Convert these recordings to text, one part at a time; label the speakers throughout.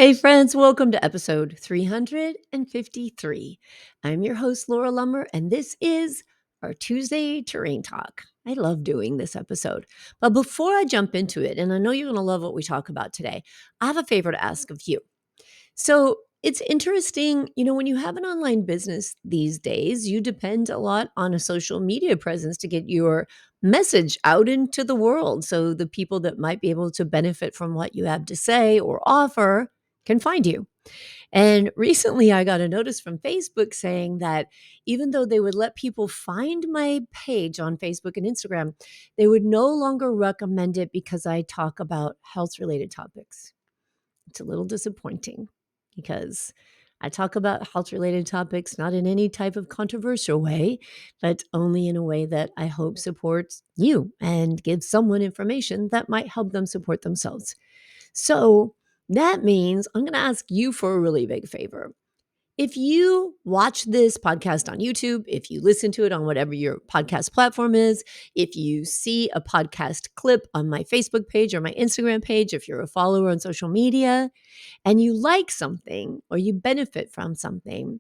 Speaker 1: Hey, friends, welcome to episode 353. I'm your host, Laura Lummer, and this is our Tuesday Terrain Talk. I love doing this episode. But before I jump into it, and I know you're going to love what we talk about today, I have a favor to ask of you. So it's interesting, when you have an online business these days, you depend a lot on a social media presence to get your message out into the world. So the people that might be able to benefit from what you have to say or offer can find you. And recently I got a notice from Facebook saying that even though they would let people find my page on Facebook and Instagram, they would no longer recommend it because I talk about health related topics. It's a little disappointing because I talk about health related topics not in any type of controversial way, but only in a way that I hope supports you and gives someone information that might help them support themselves. So that means I'm going to ask you for a really big favor. If you watch this podcast on YouTube, if you listen to it on whatever your podcast platform is, if you see a podcast clip on my Facebook page or my Instagram page, if you're a follower on social media and you like something or you benefit from something,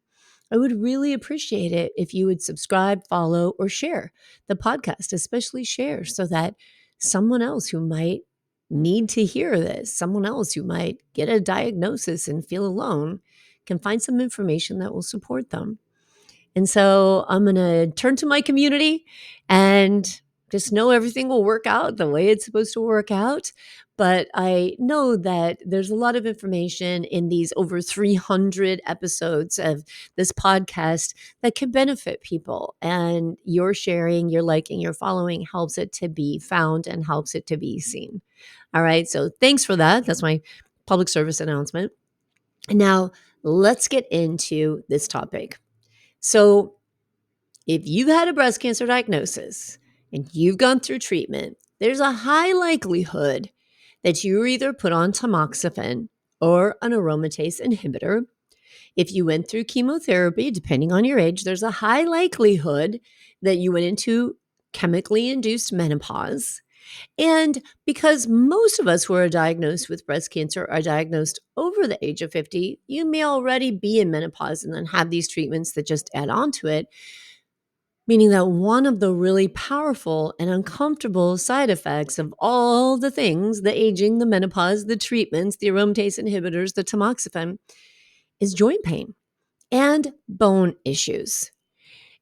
Speaker 1: I would really appreciate it if you would subscribe, follow, or share the podcast, especially share so that someone else who might need to hear this, someone else who might get a diagnosis and feel alone, can find some information that will support them. And so I'm going to turn to my community and just know everything will work out the way it's supposed to work out. But I know that there's a lot of information in these over 300 episodes of this podcast that can benefit people. And your sharing, your liking, your following helps it to be found and helps it to be seen. All right. So thanks for that. That's my public service announcement. Now, let's get into this topic. So, if you've had a breast cancer diagnosis and you've gone through treatment, there's a high likelihood that you were either put on tamoxifen or an aromatase inhibitor. If you went through chemotherapy, depending on your age, there's a high likelihood that you went into chemically induced menopause. And because most of us who are diagnosed with breast cancer are diagnosed over the age of 50, you may already be in menopause and then have these treatments that just add on to it, meaning that one of the really powerful and uncomfortable side effects of all the things, the aging, the menopause, the treatments, the aromatase inhibitors, the tamoxifen, is joint pain and bone issues.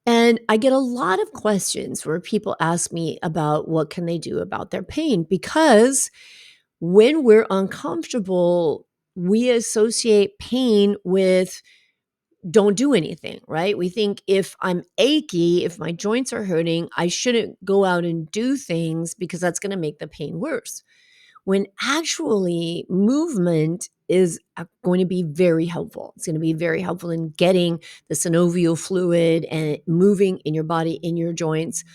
Speaker 1: And I get a lot of questions where people ask me about what can they do about their pain, because when we're uncomfortable, we associate pain with don't do anything, right? We think if I'm achy, if my joints are hurting, I shouldn't go out and do things because that's going to make the pain worse. When actually movement is going to be very helpful. It's going to be very helpful in getting the synovial fluid and moving in your body, in your joints.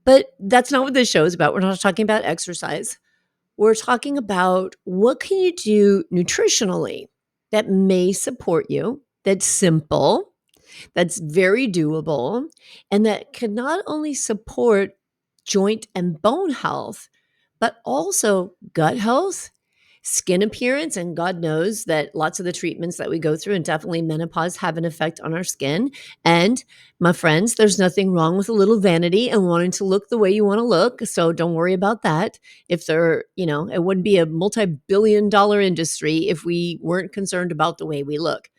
Speaker 1: But that's not what this show is about. We're not talking about exercise. We're talking about what can you do nutritionally that may support you, that's simple, that's very doable, and that can not only support joint and bone health, but also gut health, skin appearance. And God knows that lots of the treatments that we go through, and definitely menopause, have an effect on our skin. And my friends, there's nothing wrong with a little vanity and wanting to look the way you want to look. So don't worry about that. If it wouldn't be a multi-billion-dollar industry if we weren't concerned about the way we look.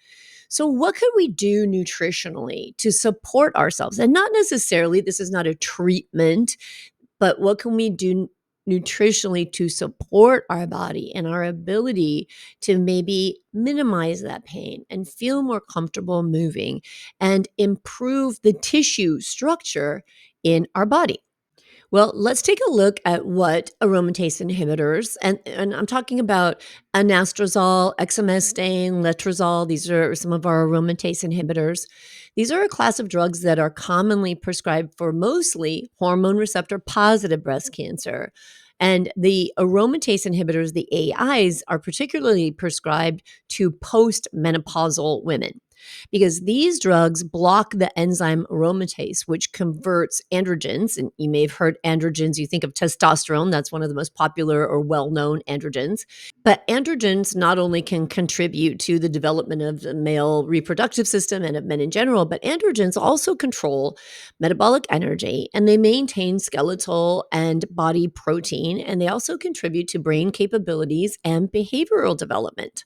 Speaker 1: So what could we do nutritionally to support ourselves? And not necessarily, this is not a treatment, but what can we do nutritionally to support our body and our ability to maybe minimize that pain and feel more comfortable moving and improve the tissue structure in our body? Well, let's take a look at what aromatase inhibitors, and I'm talking about anastrozole, exemestane, letrozole. These are some of our aromatase inhibitors. These are a class of drugs that are commonly prescribed for mostly hormone receptor positive breast cancer. And the aromatase inhibitors, the AIs, are particularly prescribed to postmenopausal women. because these drugs block the enzyme aromatase, which converts androgens. And you may have heard androgens, you think of testosterone, that's one of the most popular or well known androgens. But androgens not only can contribute to the development of the male reproductive system and of men in general, but androgens also control metabolic energy and they maintain skeletal and body protein. And they also contribute to brain capabilities and behavioral development.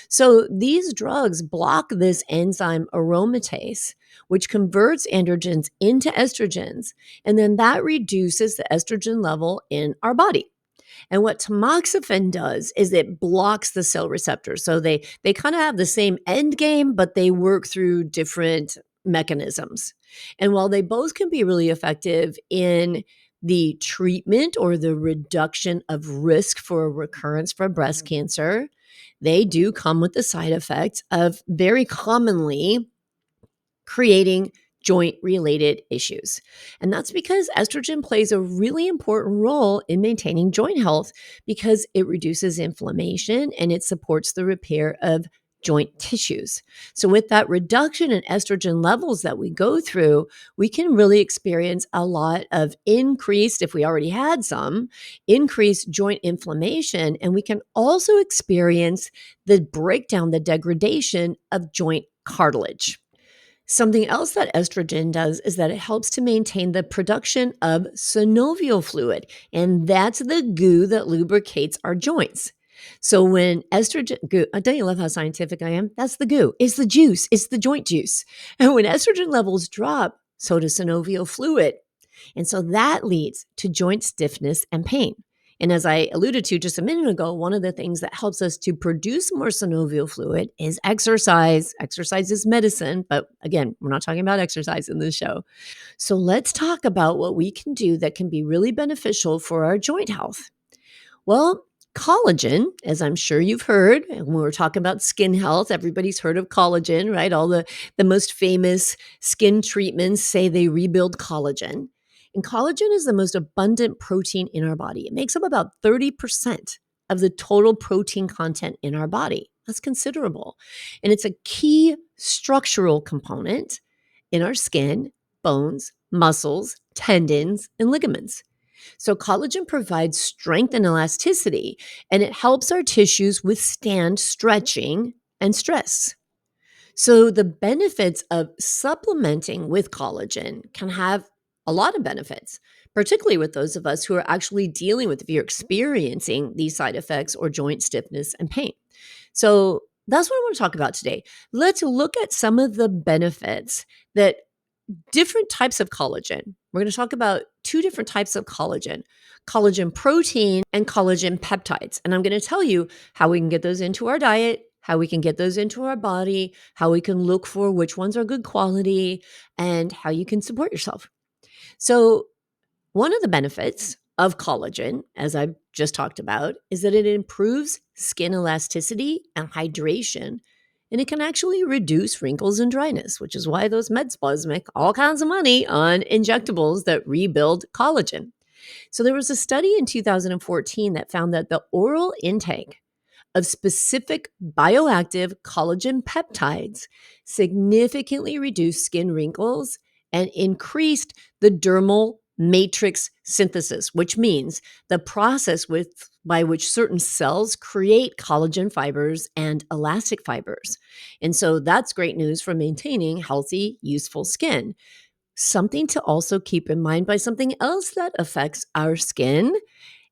Speaker 1: So these drugs block this enzyme aromatase, which converts androgens into estrogens. And then that reduces the estrogen level in our body. And what tamoxifen does is it blocks the cell receptors. So they kind of have the same end game, but they work through different mechanisms. And while they both can be really effective in the treatment or the reduction of risk for a recurrence for breast cancer, they do come with the side effects of very commonly creating joint related issues. And that's because estrogen plays a really important role in maintaining joint health because it reduces inflammation and it supports the repair of joint tissues. So, with that reduction in estrogen levels that we go through, we can really experience a lot of increased, if we already had some, increased joint inflammation. And we can also experience the breakdown, the degradation of joint cartilage. Something else that estrogen does is that it helps to maintain the production of synovial fluid, and that's the goo that lubricates our joints. So when estrogen goo, don't you love how scientific I am? That's the goo. It's the juice. It's the joint juice. And when estrogen levels drop, so does synovial fluid. And so that leads to joint stiffness and pain. And as I alluded to just a minute ago, one of the things that helps us to produce more synovial fluid is exercise. Exercise is medicine, but again, we're not talking about exercise in this show. So let's talk about what we can do that can be really beneficial for our joint health. Well, collagen, as I'm sure you've heard, and when we're talking about skin health, everybody's heard of collagen, right? All the most famous skin treatments say they rebuild collagen. And collagen is the most abundant protein in our body. It makes up about 30% of the total protein content in our body. That's considerable. And it's a key structural component in our skin, bones, muscles, tendons, and ligaments. So, collagen provides strength and elasticity, and it helps our tissues withstand stretching and stress. So, the benefits of supplementing with collagen can have a lot of benefits, particularly with those of us who are actually dealing with, if you're experiencing these side effects or joint stiffness and pain. So, that's what I want to talk about today. Let's look at some of the benefits that different types of collagen. We're going to talk about two different types of collagen: collagen protein and collagen peptides. And I'm going to tell you how we can get those into our diet, how we can get those into our body, how we can look for which ones are good quality, and how you can support yourself. So, one of the benefits of collagen, as I've just talked about, is that it improves skin elasticity and hydration. And it can actually reduce wrinkles and dryness, which is why those med spas make all kinds of money on injectables that rebuild collagen. So there was a study in 2014 that found that the oral intake of specific bioactive collagen peptides significantly reduced skin wrinkles and increased the dermal matrix synthesis, which means the process by which certain cells create collagen fibers and elastic fibers. And so that's great news for maintaining healthy, useful skin. Something to also keep in mind by something else that affects our skin,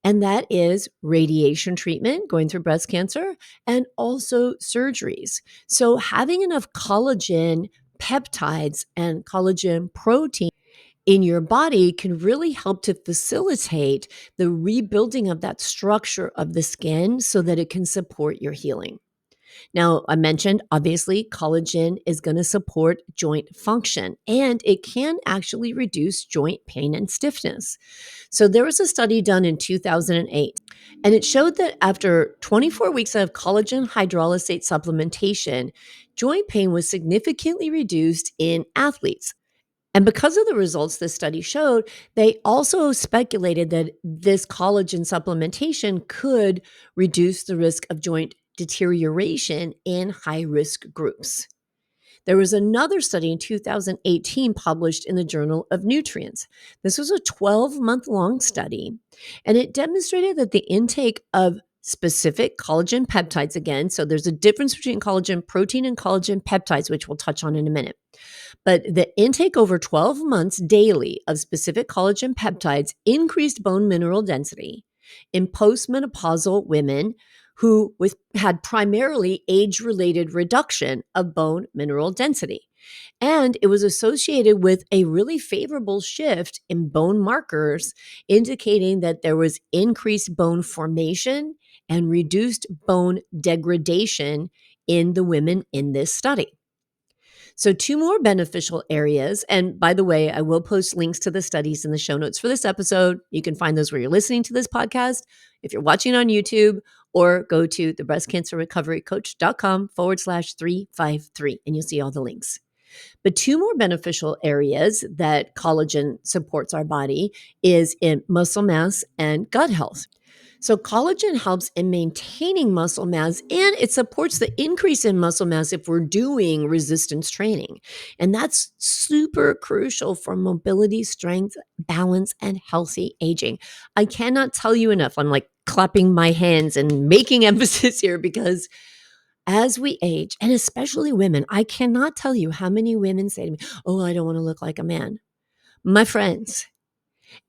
Speaker 1: and that is radiation treatment, going through breast cancer, and also surgeries. So, having enough collagen peptides and collagen protein in your body can really help to facilitate the rebuilding of that structure of the skin so that it can support your healing. Now, I mentioned obviously collagen is going to support joint function and it can actually reduce joint pain and stiffness. So, there was a study done in 2008, and it showed that after 24 weeks of collagen hydrolysate supplementation, joint pain was significantly reduced in athletes. And because of the results this study showed, they also speculated that this collagen supplementation could reduce the risk of joint deterioration in high risk groups. There was another study in 2018 published in the Journal of Nutrients. This was a 12-month-long study, and it demonstrated that the intake of specific collagen peptides, again, so there's a difference between collagen protein and collagen peptides, which we'll touch on in a minute. But the intake over 12 months daily of specific collagen peptides increased bone mineral density in postmenopausal women who had primarily age-related reduction of bone mineral density. And it was associated with a really favorable shift in bone markers, indicating that there was increased bone formation and reduced bone degradation in the women in this study. So, two more beneficial areas. And by the way, I will post links to the studies in the show notes for this episode. You can find those where you're listening to this podcast, if you're watching on YouTube, or go to the breastcancerrecoverycoach.com/353, and you'll see all the links. But two more beneficial areas that collagen supports our body is in muscle mass and gut health. So collagen helps in maintaining muscle mass, and it supports the increase in muscle mass if we're doing resistance training. And that's super crucial for mobility, strength, balance, and healthy aging. I cannot tell you enough. I'm like clapping my hands and making emphasis here because as we age, and especially women, I cannot tell you how many women say to me, "Oh, I don't want to look like a man." My friends,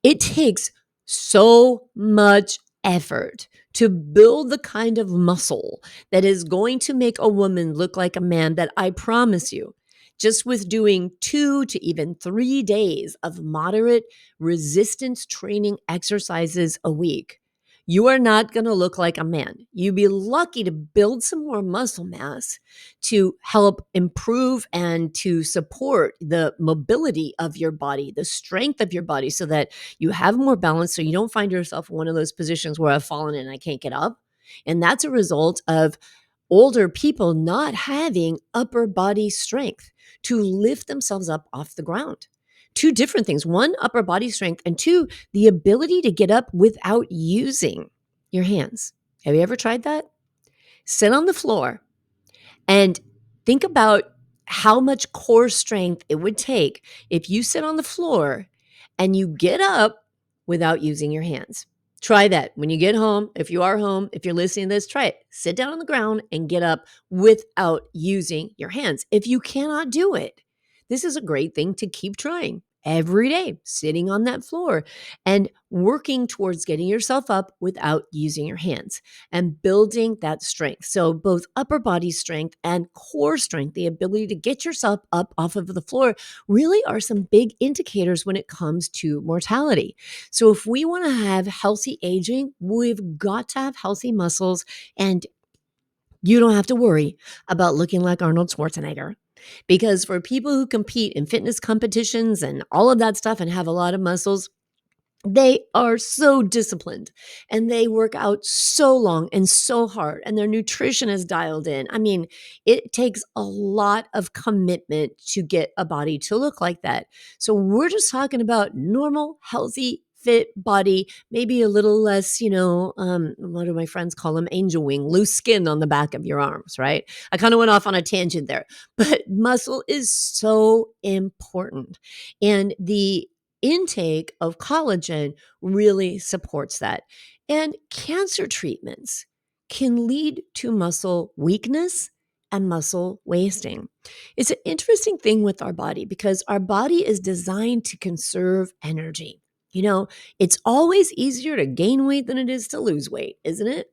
Speaker 1: it takes so much effort to build the kind of muscle that is going to make a woman look like a man that I promise you, just with doing 2 to even 3 days of moderate resistance training exercises a week, you are not going to look like a man. You'd be lucky to build some more muscle mass to help improve and to support the mobility of your body, the strength of your body, so that you have more balance, so you don't find yourself in one of those positions where I've fallen and I can't get up. And that's a result of older people not having upper body strength to lift themselves up off the ground. Two different things. One, upper body strength, and two, the ability to get up without using your hands. Have you ever tried that? Sit on the floor and think about how much core strength it would take if you sit on the floor and you get up without using your hands. Try that when you get home. If you are home, if you're listening to this, try it. Sit down on the ground and get up without using your hands. If you cannot do it, this is a great thing to keep trying every day, sitting on that floor and working towards getting yourself up without using your hands and building that strength. So both upper body strength and core strength, the ability to get yourself up off of the floor, really are some big indicators when it comes to mortality. So if we want to have healthy aging, we've got to have healthy muscles, and you don't have to worry about looking like Arnold Schwarzenegger. Because for people who compete in fitness competitions and all of that stuff and have a lot of muscles, they are so disciplined and they work out so long and so hard, and their nutrition is dialed in. I mean, it takes a lot of commitment to get a body to look like that. So we're just talking about normal, healthy, fit body, maybe a little less, what do my friends call them? Angel wing, loose skin on the back of your arms, right? I kind of went off on a tangent there, but muscle is so important. And the intake of collagen really supports that. And cancer treatments can lead to muscle weakness and muscle wasting. It's an interesting thing with our body because our body is designed to conserve energy. It's always easier to gain weight than it is to lose weight, isn't it?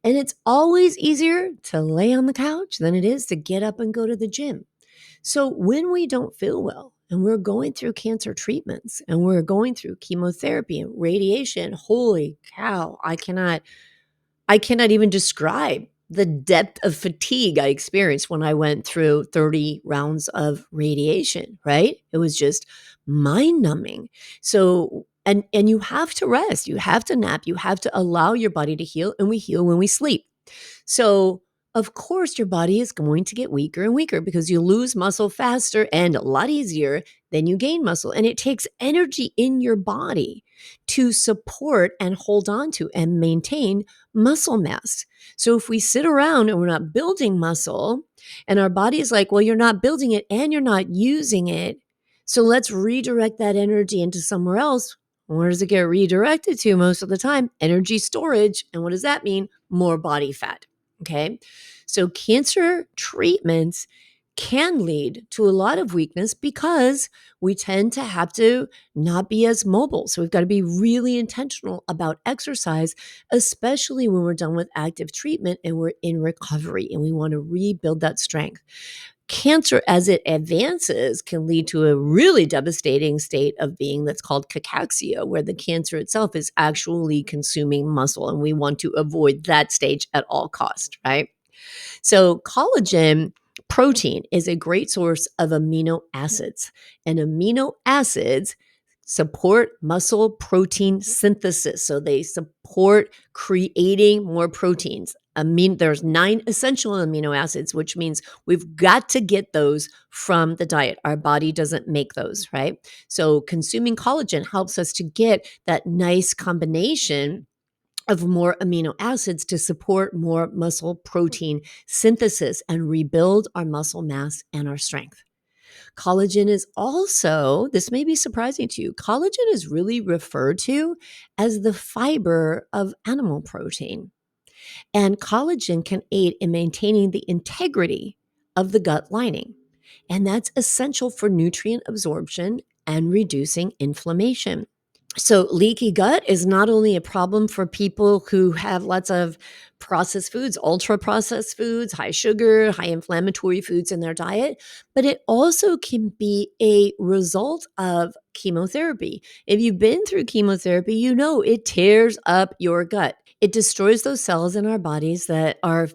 Speaker 1: And it's always easier to lay on the couch than it is to get up and go to the gym. So when we don't feel well and we're going through cancer treatments and we're going through chemotherapy and radiation, holy cow, I cannot even describe the depth of fatigue I experienced when I went through 30 rounds of radiation, right? It was just mind-numbing. So, and you have to rest, you have to nap, you have to allow your body to heal, and we heal when we sleep. So, of course, your body is going to get weaker and weaker because you lose muscle faster and a lot easier then you gain muscle. And it takes energy in your body to support and hold on to and maintain muscle mass. So if we sit around and we're not building muscle, and our body is like, well, you're not building it and you're not using it, so let's redirect that energy into somewhere else. Where does it get redirected to most of the time? Energy storage. And what does that mean? More body fat. Okay. So cancer treatments can lead to a lot of weakness because we tend to have to not be as mobile. So we've got to be really intentional about exercise, especially when we're done with active treatment and we're in recovery and we want to rebuild that strength. Cancer, as it advances, can lead to a really devastating state of being that's called cachexia, where the cancer itself is actually consuming muscle. And we want to avoid that stage at all costs, right? So, collagen protein is a great source of amino acids, and amino acids support muscle protein synthesis. So, they support creating more proteins. There's 9 essential amino acids, which means we've got to get those from the diet. Our body doesn't make those, right? So, consuming collagen helps us to get that nice combination of more amino acids to support more muscle protein synthesis and rebuild our muscle mass and our strength. Collagen is also, this may be surprising to you, collagen is really referred to as the fiber of animal protein. And collagen can aid in maintaining the integrity of the gut lining. And that's essential for nutrient absorption and reducing inflammation. So, leaky gut is not only a problem for people who have lots of processed foods, ultra processed foods, high sugar, high inflammatory foods in their diet, but it also can be a result of chemotherapy. If you've been through chemotherapy, you know it tears up your gut. It destroys those cells in our bodies that are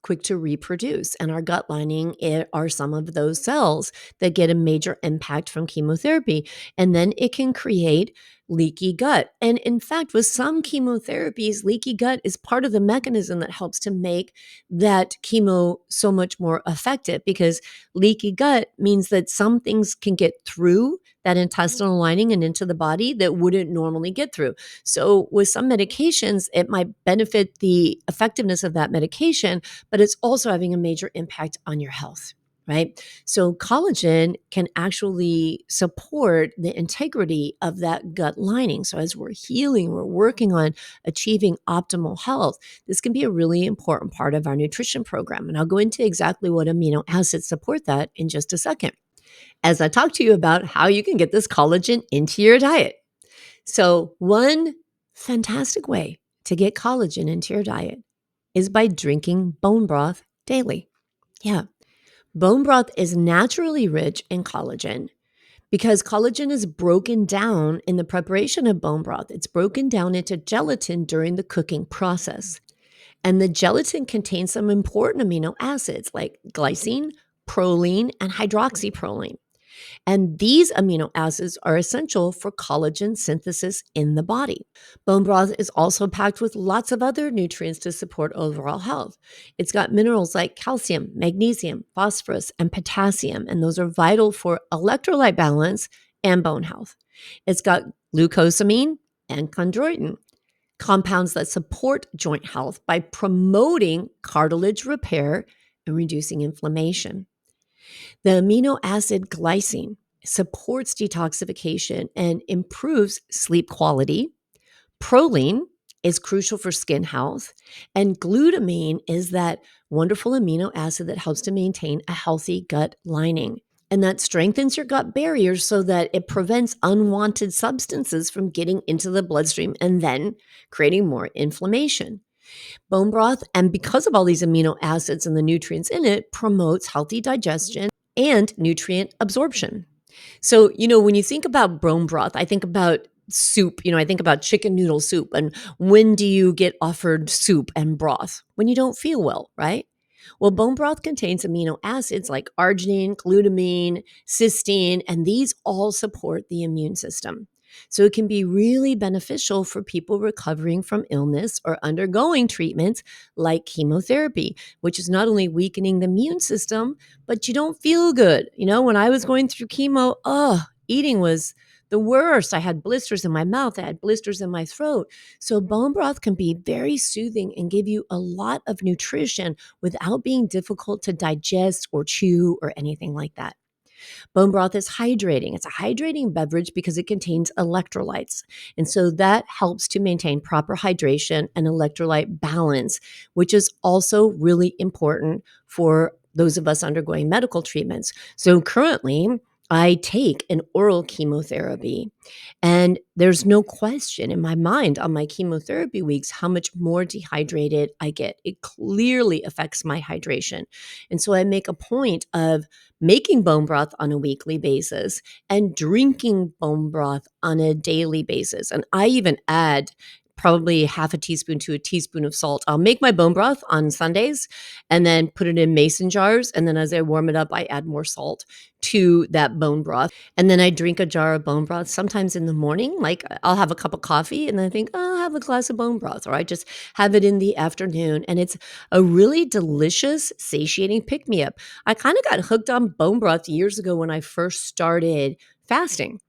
Speaker 1: quick to reproduce. And our gut lining are some of those cells that get a major impact from chemotherapy. And then it can create leaky gut. And in fact, with some chemotherapies, leaky gut is part of the mechanism that helps to make that chemo so much more effective, because leaky gut means that some things can get through that intestinal lining and into the body that wouldn't normally get through. So with some medications, it might benefit the effectiveness of that medication, but it's also having a major impact on your health. Right? So collagen can actually support the integrity of that gut lining. So as we're healing, we're working on achieving optimal health, this can be a really important part of our nutrition program. And I'll go into exactly what amino acids support that in just a second, as I talk to you about how you can get this collagen into your diet. So one fantastic way to get collagen into your diet is by drinking bone broth daily. Yeah. Bone broth is naturally rich in collagen because collagen is broken down in the preparation of bone broth. It's broken down into gelatin during the cooking process. And the gelatin contains some important amino acids like glycine, proline, and hydroxyproline. And these amino acids are essential for collagen synthesis in the body. Bone broth is also packed with lots of other nutrients to support overall health. It's got minerals like calcium, magnesium, phosphorus, and potassium, and those are vital for electrolyte balance and bone health. It's got glucosamine and chondroitin, compounds that support joint health by promoting cartilage repair and reducing inflammation. The amino acid glycine supports detoxification and improves sleep quality. Proline is crucial for skin health, and glutamine is that wonderful amino acid that helps to maintain a healthy gut lining. And that strengthens your gut barrier so that it prevents unwanted substances from getting into the bloodstream and then creating more inflammation. Bone broth, and because of all these amino acids and the nutrients in it, promotes healthy digestion and nutrient absorption. So, when you think about bone broth, I think about soup. I think about chicken noodle soup. And when do you get offered soup and broth? When you don't feel well, right? Well, bone broth contains amino acids like arginine, glutamine, cysteine, and these all support the immune system. So it can be really beneficial for people recovering from illness or undergoing treatments like chemotherapy, which is not only weakening the immune system, but you don't feel good. When I was going through chemo, eating was the worst. I had blisters in my mouth, I had blisters in my throat. So bone broth can be very soothing and give you a lot of nutrition without being difficult to digest or chew or anything like that. Bone broth is hydrating. It's a hydrating beverage because it contains electrolytes. And so that helps to maintain proper hydration and electrolyte balance, which is also really important for those of us undergoing medical treatments. So currently, I take an oral chemotherapy, and there's no question in my mind on my chemotherapy weeks how much more dehydrated I get. It clearly affects my hydration. And so I make a point of making bone broth on a weekly basis and drinking bone broth on a daily basis. And I even add probably half a teaspoon to a teaspoon of salt. I'll make my bone broth on Sundays and then put it in mason jars. And then as I warm it up, I add more salt to that bone broth. And then I drink a jar of bone broth sometimes in the morning. Like I'll have a cup of coffee and then I think, oh, I'll have a glass of bone broth, or I just have it in the afternoon. And it's a really delicious, satiating pick me up. I kind of got hooked on bone broth years ago when I first started fasting.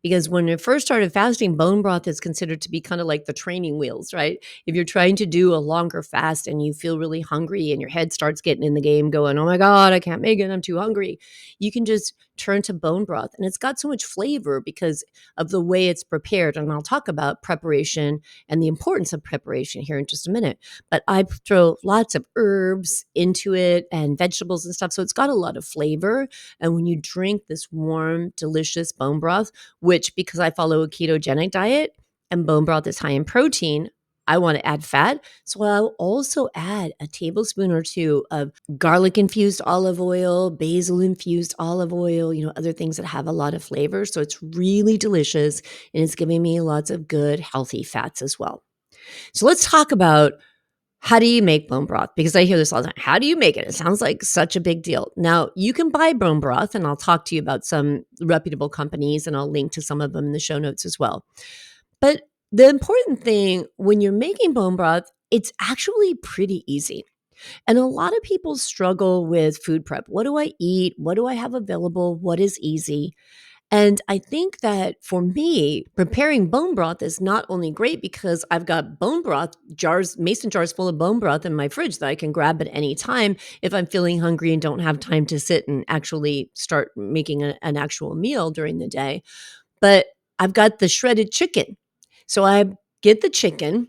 Speaker 1: Because when I first started fasting, bone broth is considered to be kind of like the training wheels, right? If you're trying to do a longer fast and you feel really hungry and your head starts getting in the game going, oh my God, I can't make it, I'm too hungry, you can just turn to bone broth. And it's got so much flavor because of the way it's prepared. And I'll talk about preparation and the importance of preparation here in just a minute. But I throw lots of herbs into it and vegetables and stuff. So it's got a lot of flavor. And when you drink this warm, delicious bone broth, which because I follow a ketogenic diet and bone broth is high in protein, I want to add fat. So I'll also add a tablespoon or two of garlic infused olive oil, basil infused olive oil, other things that have a lot of flavor. So it's really delicious and it's giving me lots of good, healthy fats as well. So let's talk about how do you make bone broth? Because I hear this all the time. How do you make it? It sounds like such a big deal. Now, you can buy bone broth, and I'll talk to you about some reputable companies, and I'll link to some of them in the show notes as well. But the important thing when you're making bone broth, it's actually pretty easy. And a lot of people struggle with food prep. What do I eat? What do I have available? What is easy? And I think that for me, preparing bone broth is not only great because I've got bone broth jars, mason jars full of bone broth in my fridge that I can grab at any time if I'm feeling hungry and don't have time to sit and actually start making an actual meal during the day. But I've got the shredded chicken. So I get the chicken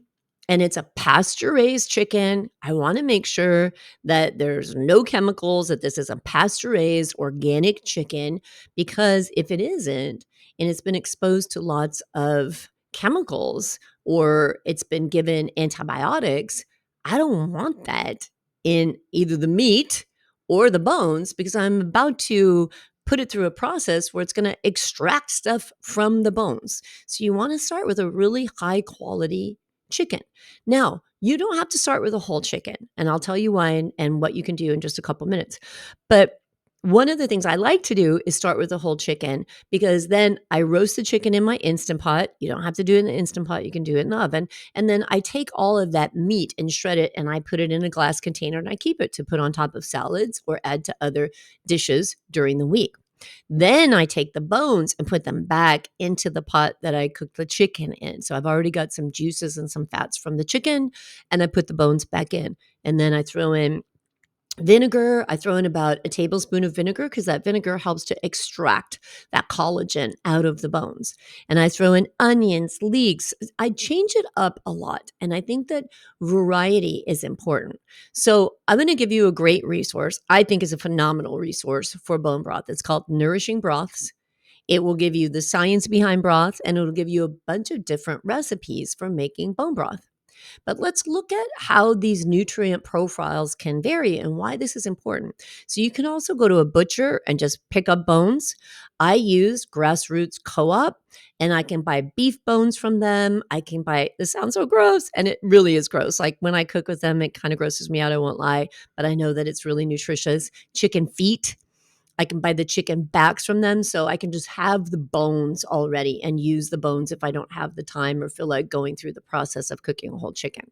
Speaker 1: and it's a pasture raised chicken. I want to make sure that there's no chemicals, that this is a pasture raised organic chicken, because if it isn't and it's been exposed to lots of chemicals or it's been given antibiotics, I don't want that in either the meat or the bones because I'm about to put it through a process where it's going to extract stuff from the bones. So you want to start with a really high quality chicken. Now, you don't have to start with a whole chicken, and I'll tell you why and what you can do in just a couple minutes. But one of the things I like to do is start with a whole chicken because then I roast the chicken in my Instant Pot. You don't have to do it in the Instant Pot. You can do it in the oven. And then I take all of that meat and shred it and I put it in a glass container and I keep it to put on top of salads or add to other dishes during the week. Then I take the bones and put them back into the pot that I cooked the chicken in. So I've already got some juices and some fats from the chicken, and I put the bones back in. And then I throw in vinegar. I throw in about a tablespoon of vinegar because that vinegar helps to extract that collagen out of the bones. And I throw in onions, leeks. I change it up a lot. And I think that variety is important. So I'm going to give you a great resource. I think is a phenomenal resource for bone broth. It's called Nourishing Broths. It will give you the science behind broth and it'll give you a bunch of different recipes for making bone broth. But let's look at how these nutrient profiles can vary and why this is important. So you can also go to a butcher and just pick up bones. I use Grassroots Co-op and I can buy beef bones from them. I can buy, this sounds so gross, and it really is gross. Like when I cook with them, it kind of grosses me out, I won't lie, but I know that it's really nutritious. Chicken feet. I can buy the chicken backs from them, so I can just have the bones already and use the bones if I don't have the time or feel like going through the process of cooking a whole chicken.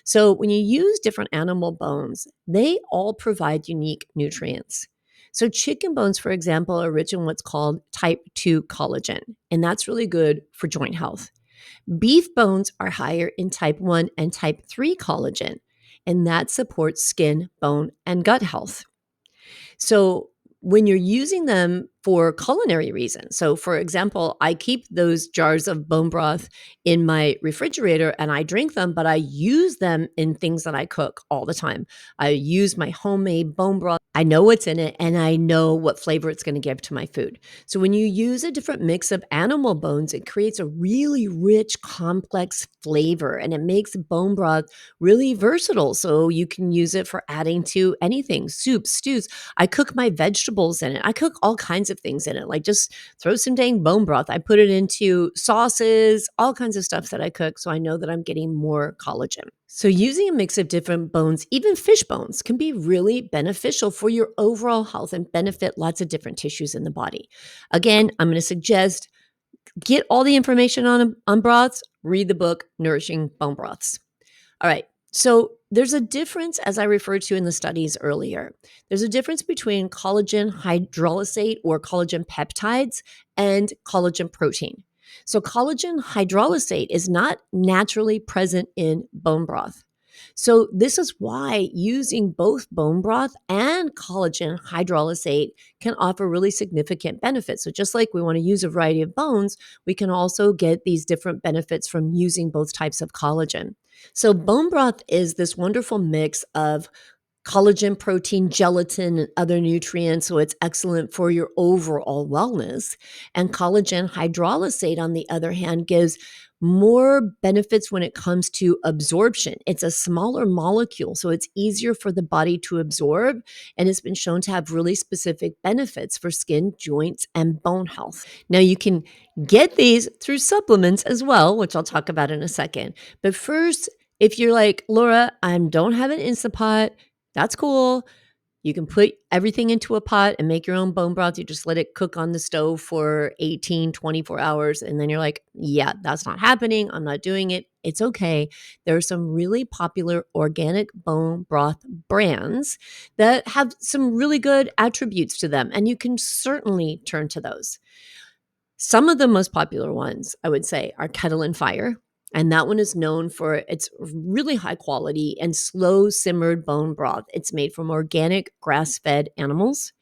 Speaker 1: So when you use different animal bones, they all provide unique nutrients. So, chicken bones, for example, are rich in what's called type 2 collagen, and that's really good for joint health. Beef bones are higher in type 1 and type 3 collagen, and that supports skin, bone, and gut health. So when you're using them for culinary reasons, so for example, I keep those jars of bone broth in my refrigerator and I drink them, but I use them in things that I cook all the time. I use my homemade bone broth. I know what's in it and I know what flavor it's going to give to my food. So when you use a different mix of animal bones, it creates a really rich, complex flavor and it makes bone broth really versatile. So you can use it for adding to anything, soups, stews. I cook my vegetables in it. I cook all kinds of things in it, like just throw some dang bone broth. I put it into sauces, all kinds of stuff that I cook. So I know that I'm getting more collagen. So using a mix of different bones, even fish bones, can be really beneficial for your overall health and benefit lots of different tissues in the body. Again, I'm going to suggest get all the information on broths, read the book, Nourishing Bone Broths. All right. So there's a difference, as I referred to in the studies earlier. There's a difference between collagen hydrolysate or collagen peptides and collagen protein. So collagen hydrolysate is not naturally present in bone broth. So this is why using both bone broth and collagen hydrolysate can offer really significant benefits. So just like we want to use a variety of bones, we can also get these different benefits from using both types of collagen. So, bone broth is this wonderful mix of collagen, protein, gelatin, and other nutrients. So, it's excellent for your overall wellness. And collagen hydrolysate, on the other hand, gives more benefits when it comes to absorption. It's a smaller molecule, so it's easier for the body to absorb. And it's been shown to have really specific benefits for skin, joints, and bone health. Now, you can get these through supplements as well, which I'll talk about in a second. But first, if you're like, Laura, I don't have an Instapot, that's cool. You can put everything into a pot and make your own bone broth. You just let it cook on the stove for 18, 24 hours. And then you're like, yeah, that's not happening. I'm not doing it. It's okay. There are some really popular organic bone broth brands that have some really good attributes to them. And you can certainly turn to those. Some of the most popular ones, I would say, are Kettle and Fire. And that one is known for its really high quality and slow simmered bone broth. It's made from organic grass fed animals.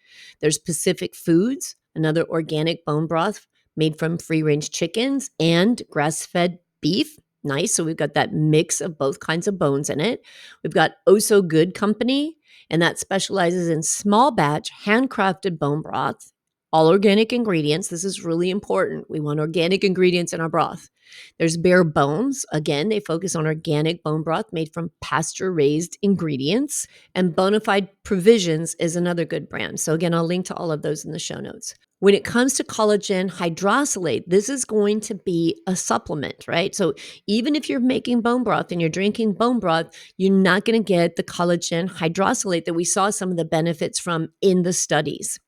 Speaker 1: There's Pacific Foods, another organic bone broth made from free range chickens and grass fed beef. Nice. So we've got that mix of both kinds of bones in it. We've got Oh So Good Company, and that specializes in small batch handcrafted bone broth, all organic ingredients. This is really important. We want organic ingredients in our broth. There's Bare Bones. Again, they focus on organic bone broth made from pasture-raised ingredients. And Bonafide Provisions is another good brand. So again, I'll link to all of those in the show notes. When it comes to collagen hydrolysate, this is going to be a supplement, right? So even if you're making bone broth and you're drinking bone broth, you're not going to get the collagen hydrolysate that we saw some of the benefits from in the studies.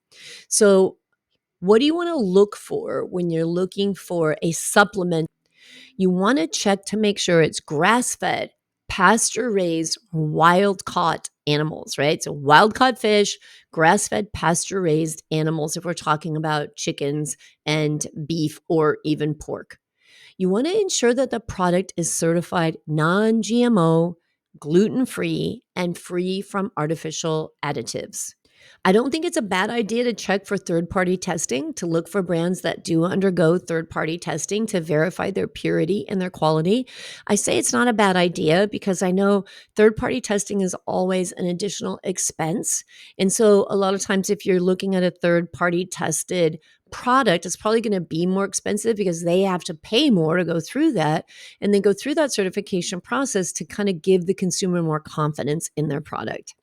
Speaker 1: So what do you want to look for when you're looking for a supplement? You want to check to make sure it's grass-fed, pasture-raised, wild-caught animals, right? So wild-caught fish, grass-fed, pasture-raised animals if we're talking about chickens and beef or even pork. You want to ensure that the product is certified non-GMO, gluten-free, and free from artificial additives. I don't think it's a bad idea to check for third-party testing, to look for brands that do undergo third-party testing to verify their purity and their quality. I say it's not a bad idea because I know third-party testing is always an additional expense. And so a lot of times if you're looking at a third-party tested product, it's probably going to be more expensive because they have to pay more to go through that and then go through that certification process to kind of give the consumer more confidence in their product.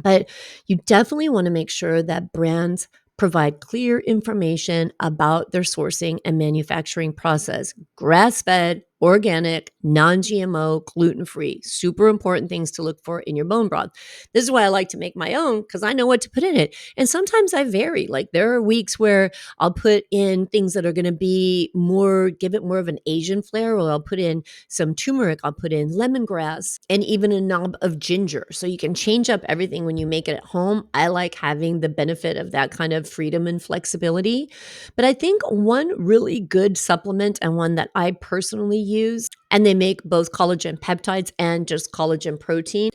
Speaker 1: But you definitely want to make sure that brands provide clear information about their sourcing and manufacturing process. Grass-fed, organic, non-GMO, gluten-free. Super important things to look for in your bone broth. This is why I like to make my own because I know what to put in it. And sometimes I vary. Like there are weeks where I'll put in things that are going to be more, give it more of an Asian flair, or I'll put in some turmeric, I'll put in lemongrass, and even a knob of ginger. So you can change up everything when you make it at home. I like having the benefit of that kind of freedom and flexibility. But I think one really good supplement and one that I personally use, and they make both collagen peptides and just collagen protein,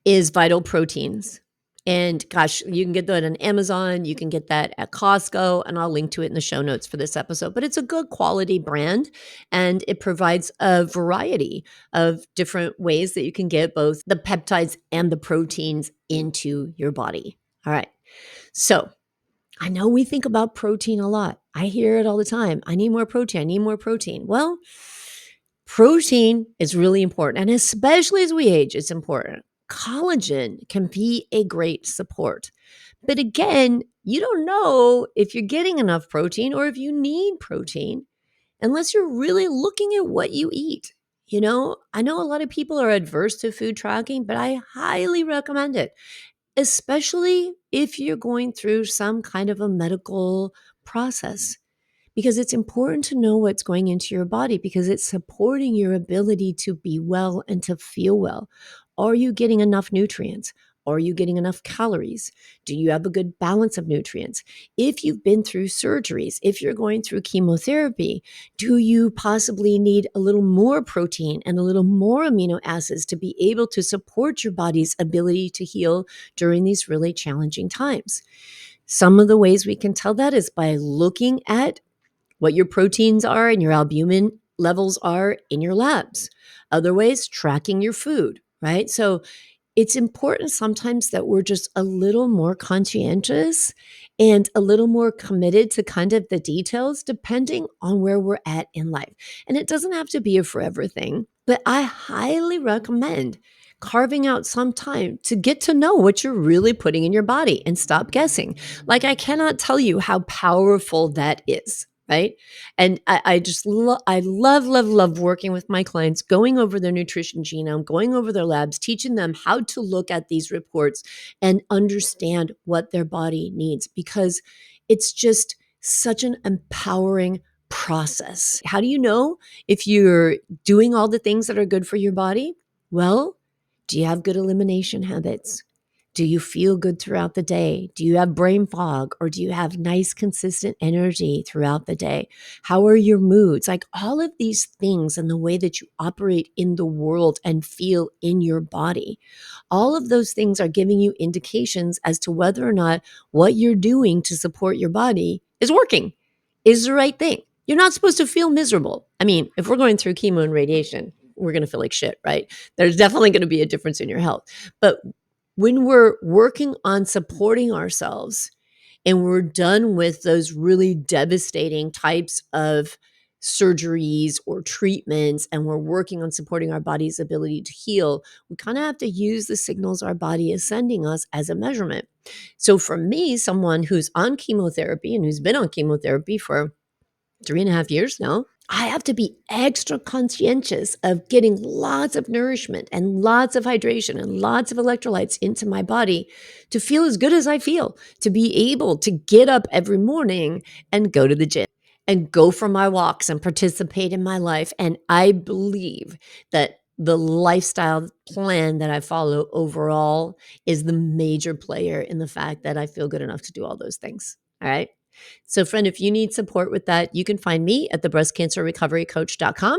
Speaker 1: is Vital Proteins. And gosh, you can get that on Amazon, you can get that at Costco, and I'll link to it in the show notes for this episode. But it's a good quality brand, and it provides a variety of different ways that you can get both the peptides and the proteins into your body. All right. So I know we think about protein a lot. I hear it all the time. I need more protein. I need more protein. Well, protein is really important. And especially as we age, it's important. Collagen can be a great support. But again, you don't know if you're getting enough protein or if you need protein unless you're really looking at what you eat. I know a lot of people are adverse to food tracking, but I highly recommend it, especially if you're going through some kind of a medical process, because it's important to know what's going into your body because it's supporting your ability to be well and to feel well. Are you getting enough nutrients? Are you getting enough calories? Do you have a good balance of nutrients? If you've been through surgeries, if you're going through chemotherapy, do you possibly need a little more protein and a little more amino acids to be able to support your body's ability to heal during these really challenging times? Some of the ways we can tell that is by looking at what your proteins are and your albumin levels are in your labs. Other ways, tracking your food, right? So it's important sometimes that we're just a little more conscientious and a little more committed to kind of the details depending on where we're at in life. And it doesn't have to be a forever thing, but I highly recommend carving out some time to get to know what you're really putting in your body and stop guessing. Like, I cannot tell you how powerful that is. Right. And I just I love, love, love working with my clients, going over their nutrition genome, going over their labs, teaching them how to look at these reports and understand what their body needs, because it's just such an empowering process. How do you know if you're doing all the things that are good for your body? Well, do you have good elimination habits? Do you feel good throughout the day? Do you have brain fog, or do you have nice, consistent energy throughout the day? How are your moods? Like all of these things and the way that you operate in the world and feel in your body. All of those things are giving you indications as to whether or not what you're doing to support your body is working, is the right thing. You're not supposed to feel miserable. I mean, if we're going through chemo and radiation, we're going to feel like shit, right? There's definitely going to be a difference in your health. But when we're working on supporting ourselves and we're done with those really devastating types of surgeries or treatments, and we're working on supporting our body's ability to heal, we kind of have to use the signals our body is sending us as a measurement. So for me, someone who's on chemotherapy and who's been on chemotherapy for 3.5 years now, I have to be extra conscientious of getting lots of nourishment and lots of hydration and lots of electrolytes into my body to feel as good as I feel, to be able to get up every morning and go to the gym and go for my walks and participate in my life. And I believe that the lifestyle plan that I follow overall is the major player in the fact that I feel good enough to do all those things. All right. So, friend, if you need support with that, you can find me at the breastcancerrecoverycoach.com.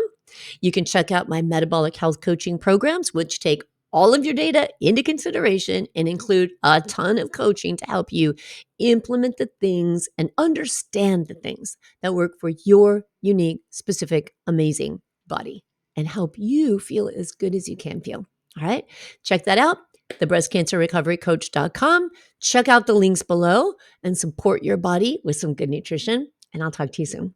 Speaker 1: You can check out my metabolic health coaching programs, which take all of your data into consideration and include a ton of coaching to help you implement the things and understand the things that work for your unique, specific, amazing body and help you feel as good as you can feel. All right. Check that out. TheBreastCancerRecoveryCoach.com. Check out the links below and support your body with some good nutrition. And I'll talk to you soon.